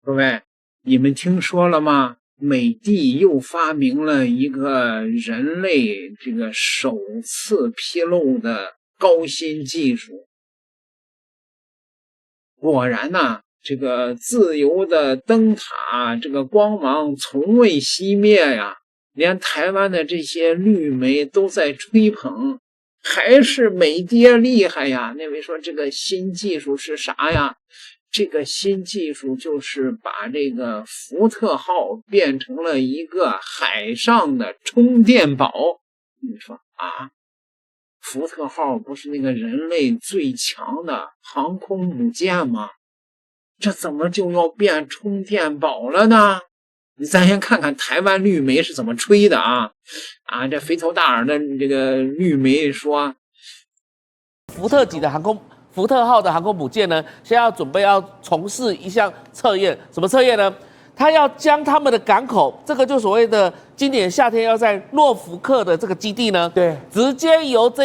各位，你們聽說了嗎？美的又發明了一個人類這個首次披露的高新技術。果然吶，這個自由的燈塔，這個光芒從未熄滅呀，連台灣的這些綠媒都在吹捧，還是美的厲害呀。那位說這個新技術是啥呀？這個新技術就是把這個福特號變成了一個海上的充電寶。你說啊，福特號不是那個人類最強的航空母艦嗎？這怎麼就要變充電寶了呢？咱先看看台灣綠媒是怎麼吹的啊！這肥頭大耳的這個綠媒說，福特號的航空母艦呢，現在準備要從事一項測驗，什麼測驗呢？它要將他們的港口，這個就所謂的今年夏天要在諾福克的這個基地呢，對，直接由這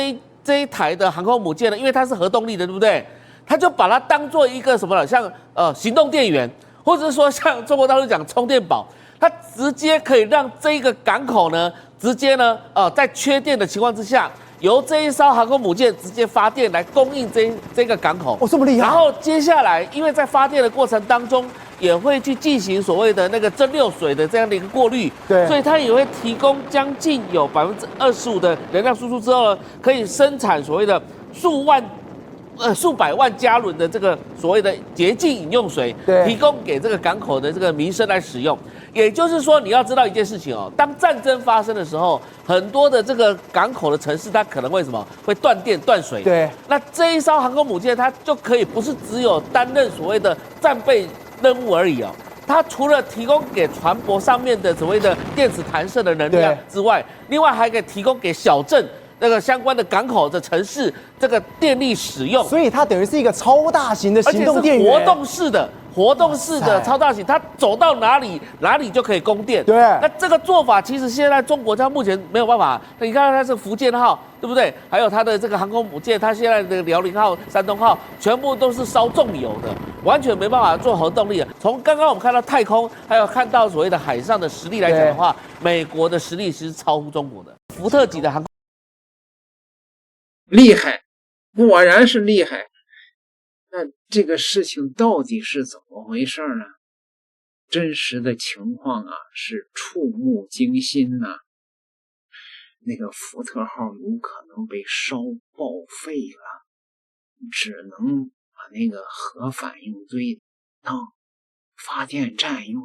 一台的航空母艦呢，因為它是核動力的，對不對？它就把它當做一個什麼了，像行動電源，或者是說像中國大陸講充電寶，它直接可以讓這個港口呢，直接呢，在缺電的情況之下，由這一艘航空母艦直接發電來供應這個港口。哦，這麼厲害！然後接下來，因為在發電的過程當中，也會去進行所謂的那個蒸餾水的這樣的一個過濾，對，所以它也會提供將近有25%的能量輸出之後呢，可以生產所謂的數百萬加侖的這個所謂的潔淨飲用水，提供給這個港口的這個民生來使用。也就是說，你要知道一件事情哦，當戰爭發生的時候，很多的這個港口的城市，它可能会什麼？會斷電斷水。對，那這一艘航空母艦，它就可以不是只有擔任所謂的戰備任務而已哦。它除了提供給船舶上面的所謂的電磁彈射的能量之外，另外還可以提供給小鎮那個相關的港口的城市這個電力使用。所以它等於是一個超大型的行動電源，而且是活動式的超大型，它走到哪裡就可以供電。对，那這個做法其實現在中國它目前沒有辦法。那你看它是福建號，對不對？還有它的這個航空母艦，它現在的遼寧號、山東號，全部都是燒重油的，完全沒辦法做核動力的。從剛剛我們看到太空，還有看到所謂的海上的實力來講的話，美國的實力其實超乎中國的。福特級的航空厲害，果然是厲害。那這個事情到底是怎麼回事呢？真實的情況啊，是觸目驚心呐。那個福特號有可能被燒報廢了，只能把那個核反應堆當發電站用。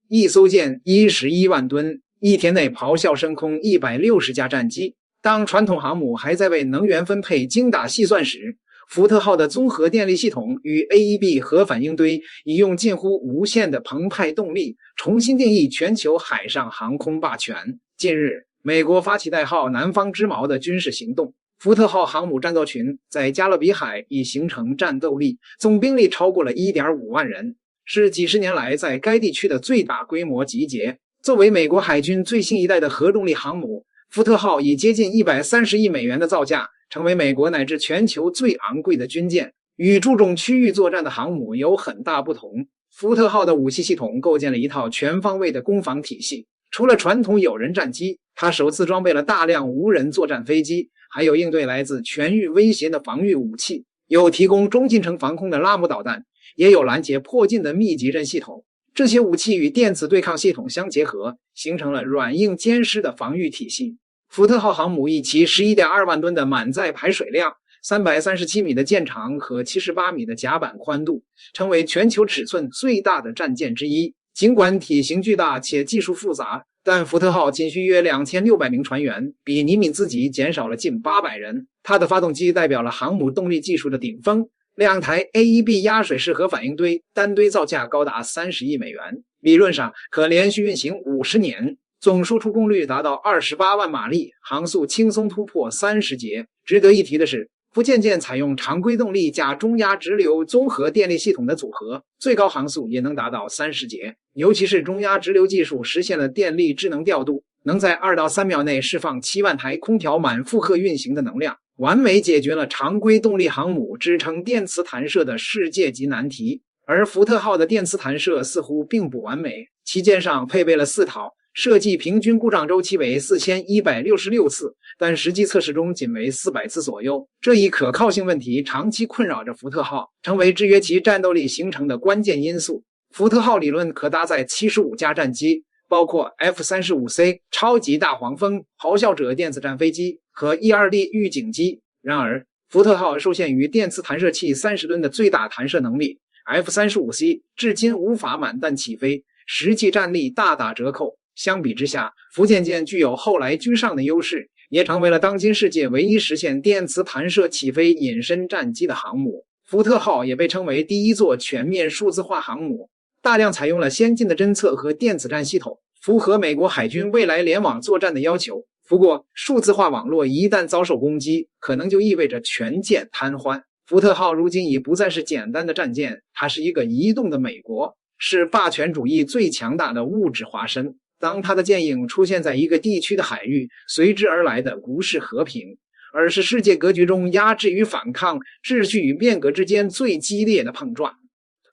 一艘艦11萬噸，一天內咆哮升空160架戰機。當傳統航母還在為能源分配精打細算時，福特號的綜合電力系統與 AEB 核反應堆已用近乎無限的澎湃動力重新定義全球海上航空霸權。近日，美國發起代號南方之矛的軍事行動，福特號航母戰鬥群在加勒比海已形成戰鬥力，總兵力超過了 1.5 萬人，是幾十年來在該地區的最大規模集結。作為美國海軍最新一代的核動力航母，福特號以接近130億美元的造價，成為美國乃至全球最昂貴的軍艦，與注重區域作戰的航母有很大不同。福特號的武器系統構建了一套全方位的攻防體系，除了傳統有人戰機，它首次裝備了大量無人作戰飛機，還有應對來自全域威脅的防禦武器，有提供中近程防空的拉姆導彈，也有攔截迫近的密集陣系統。這些武器與電子對抗系統相結合，形成了軟硬兼施的防禦體系。福特號航母以其 11.2 萬噸的滿載排水量、337米的艦長和78米的甲板寬度，成為全球尺寸最大的戰艦之一。儘管體型巨大且技術複雜，但福特號僅需約2600名船員，比尼米茲級減少了近800人。它的發動機代表了航母動力技術的頂峰，2台 AEB 壓水式核反應堆單堆造價高達30億美元，理論上可連續運行50年。總輸出功率達到28萬馬力，航速輕鬆突破30節。值得一提的是，福建艦採用常規動力加中壓直流綜合電力系統的組合，最高航速也能達到30節。尤其是中壓直流技術實現了電力智能調度，能在2到3秒內釋放7萬台空調滿負荷運行的能量，完美解決了常規動力航母支撐電磁彈射的世界級難題。而福特號的電磁彈射似乎並不完美，旗艦上配備了4套，設計平均故障周期為4166次，但實際測試中僅為400次左右。這一可靠性問題長期困擾着福特號，成為制約其戰鬥力形成的關鍵因素。福特號理論可搭載75架戰機，包括 F-35C 超級大黃蜂、咆哮者電子戰飛機和 E-2D 預警機。然而，福特號受限於電磁彈射器30噸的最大彈射能力， F-35C 至今無法滿彈起飛，實際戰力大打折扣。相比之下，福建艦具有後來居上的優勢，也成為了當今世界唯一實現電磁彈射起飛隱身戰機的航母。福特號也被稱為第一座全面數字化航母，大量採用了先進的偵測和電子戰系統，符合美國海軍未來聯網作戰的要求。不過，數字化網絡一旦遭受攻擊，可能就意味着全艦癱瘓。福特號如今已不再是簡单的戰艦，它是一個移動的美國，是霸權主義最強大的物質化身。當它的舰影出現在一個地區的海域，隨之而来的不是和平，而是世界格局中壓制與反抗、秩序與變革之間最激烈的碰撞。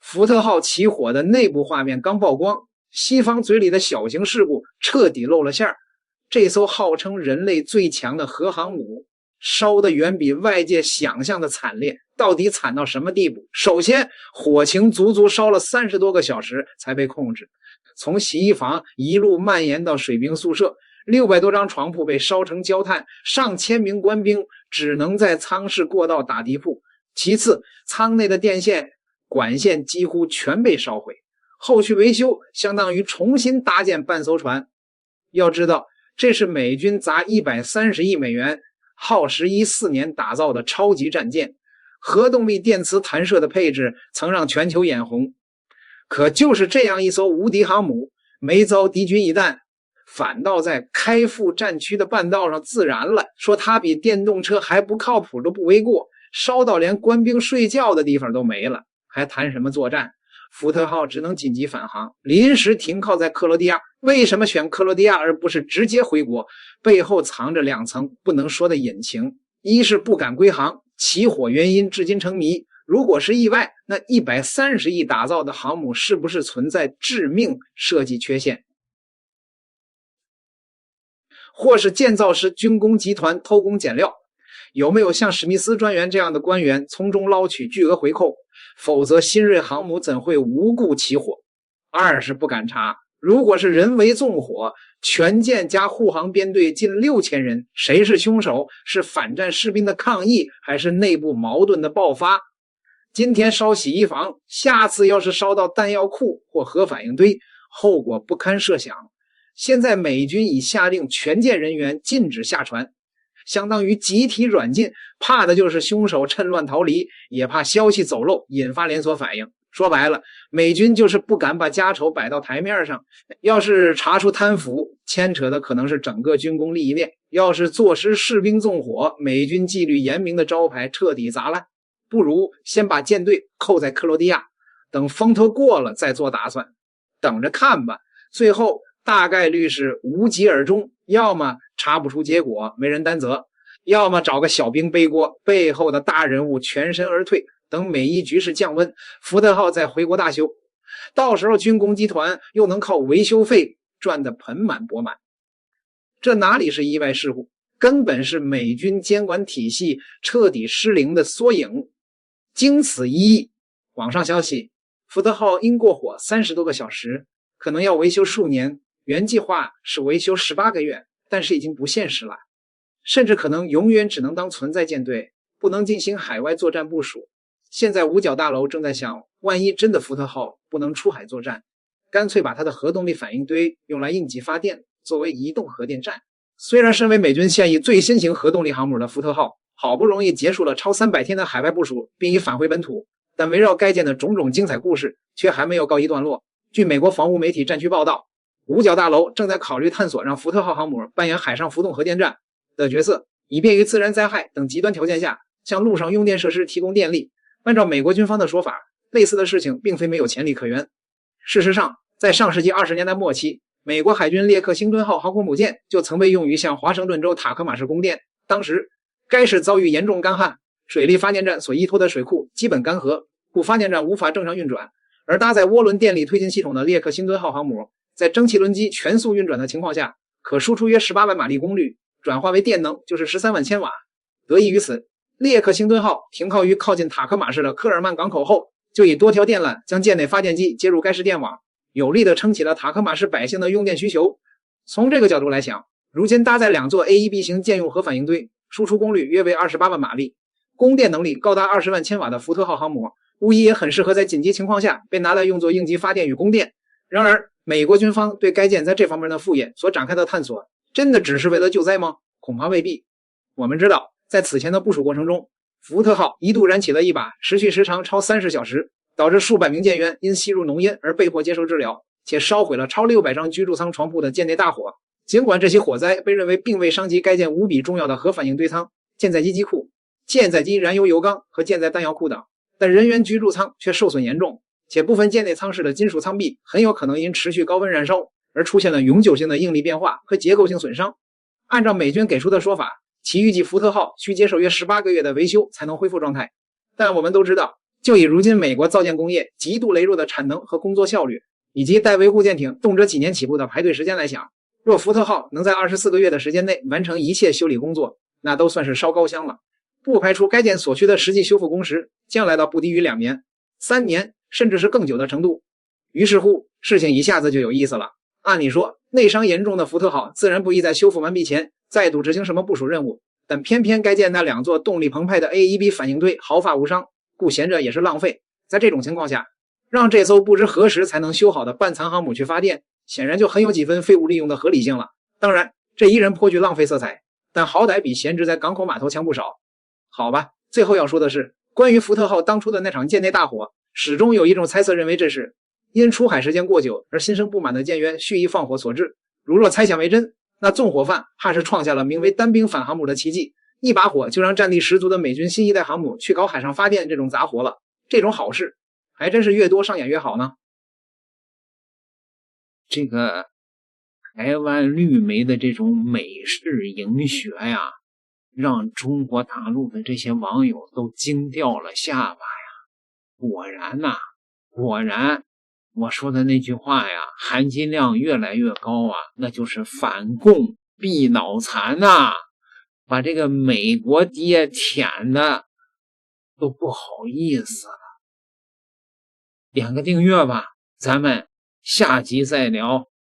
福特號起火的內部畫面剛曝光，西方嘴裡的小型事故徹底露了餡。這艘號稱人類最強的核航母，燒得遠比外界想象的慘烈。到底慘到什麼地步？首先，火情足足燒了30多個小時才被控制，從洗衣房一路蔓延到水兵宿舍，600多张床鋪被燒成焦炭，上千名官兵只能在艙室过道打地鋪。其次，艙內的電線、管線幾乎全被燒毀，後續維修相當於重新搭建半艘船。要知道，這是美軍砸130億美元，耗時14年打造的超級戰艦，核動力電磁彈射的配置曾讓全球眼紅。可就是這樣一艘無敵航母，沒遭敵軍一彈，反倒在開赴戰區的半道上自燃了。說它比電動車還不靠譜都不為過，燒到連官兵睡覺的地方都沒了，還談什麼作戰？福特號只能緊急返航，臨時停靠在克羅地亞。為什麼選克羅地亞而不是直接回國？背後藏着2層不能說的隱情。一是不敢歸航，起火原因至今成謎。如果是意外，那130億打造的航母是不是存在致命設計缺陷？或是建造时軍工集團偷工減料？有沒有像史密斯專員這樣的官員從中撈取巨額回扣？否則新銳航母怎會無故起火？二是不敢查，如果是人為縱火，全艦加護航編隊近6000人，誰是兇手？是反戰士兵的抗議，還是內部矛盾的爆發？今天燒洗衣房，下次要是燒到彈藥庫或核反應堆，後果不堪設想。現在美軍已下令全艦人員禁止下船，相當於集體軟禁，怕的就是兇手趁亂逃離，也怕消息走漏引發連鎖反應。說白了，美軍就是不敢把家醜擺到台面上。要是查出貪腐，牽扯的可能是整個軍工利益鏈；要是坐實士兵縱火，美軍紀律嚴明的招牌徹底砸爛。不如先把艦隊扣在克羅地亞，等風頭過了再做打算，等着看吧。最後大概率是无疾而終，要麼查不出結果，沒人擔責，要麼找個小兵背鍋，背後的大人物全身而退，等美伊局勢降溫，福特號再回國大修，到時候軍工集團又能靠維修費賺得盆滿缽滿。這哪裡是意外事故，根本是美軍監管體系徹底失靈的縮影。經此一役，網上消息，福特號因過火30多個小時，可能要維修數年，原計劃是維修18個月，但是已經不現實了，甚至可能永遠只能當存在艦隊，不能進行海外作戰部署。現在五角大樓正在想，萬一真的福特號不能出海作戰，乾脆把它的核動力反應堆用來应急發電，作為移動核電站。雖然身為美軍现役最新型核動力航母的福特號好不容易結束了超300天的海外部署，並已返回本土，但圍繞該艦的種種精彩故事卻還沒有告一段落。據美國防務媒體戰區報道，五角大樓正在考慮探索讓福特號航母扮演海上浮動核電站的角色，以便於自然災害等極端條件下向陸上用電設施提供電力。按照美國軍方的說法，類似的事情並非沒有前例可原。事實上，在上世紀20年代末期，美國海軍列克星敦號航空母艦就曾被用於向华盛頓州塔科马市供電。當時該市遭遇嚴重乾旱，水力發電站所依托的水庫基本乾涸，故發電站無法正常運轉，而搭載涡輪電力推進系統的列克星敦號航母，在蒸汽輪機全速運轉的情況下，可輸出約18萬馬力功率，轉化為電能就是13萬千瓦。得益於此，列克星敦號停靠於靠近塔科馬市的科爾曼港口後，就以多條電纜將艦內發電機接入該市電網，有力地撐起了塔科馬市百姓的用電需求。從這個角度來想，如今搭載2座 AEB 型艦用核反應堆，輸出功率約為28萬馬力，供電能力高達20萬千瓦的福特號航母，無疑也很適合在緊急情況下被拿來用作應急發電與供電。然而，美國軍方對該艦在這方面的副業所展開的探索，真的只是為了救災嗎？恐怕未必。我們知道，在此前的部署過程中，福特號一度燃起了一把持續時長超30小時，導致數百名艦員因吸入濃煙而被迫接受治療，且燒毀了超600張居住艙床鋪的艦內大火。儘管這起火災被認為並未傷及該艦無比重要的核反應堆艙、艦載機機庫、艦載機燃油油缸和艦載彈藥庫等，但人員居住艙卻受損嚴重，且部分艦內艙室的金屬艙壁很有可能因持續高溫燃燒而出現了永久性的应力變化和結構性損傷。按照美軍給出的說法，其預計福特號需接受約18個月的維修才能恢復狀態。但我們都知道，就以如今美國造艦工業極度羸弱的產能和工作效率，以及待維護艦艇動輒幾年起步的排隊時間來想，若福特號能在24個月的時間內完成一切修理工作，那都算是燒高香了。不排除該艦所需的實際修復工時將來到不低於2年、3年，甚至是更久的程度。於是乎，事情一下子就有意思了。按理說，內傷嚴重的福特號自然不宜在修復完畢前再度執行什麼部署任務，但偏偏該艦那2座動力澎湃的 AEB 反應堆毫髮無傷，故閒着也是浪費。在這種情況下，讓這艘不知何時才能修好的半殘航母去發電，顯然就很有幾分廢物利用的合理性了。當然，這依然頗具浪費色彩，但好歹比閒置在港口碼頭強不少。好吧，最後要說的是，關於福特號當初的那場艦內大火，始終有一種猜測認為這是因出海時間過久而心生不滿的艦員蓄意放火所致。如若猜想為真，那縱火犯怕是創下了名為單兵反航母的奇蹟，一把火就讓戰力十足的美軍新一代航母去搞海上發電这種雜活了。這種好事還真是越多上演越好呢。这个台灣綠媒的這種美式迎學呀，讓中國大陸的這些網友都驚掉了下巴呀。果然吶，果然我說的那句話呀，含金量越來越高啊，那就是反共必腦殘吶，把這個美國爹舔的都不好意思了。點個訂閱吧，咱們下集再聊。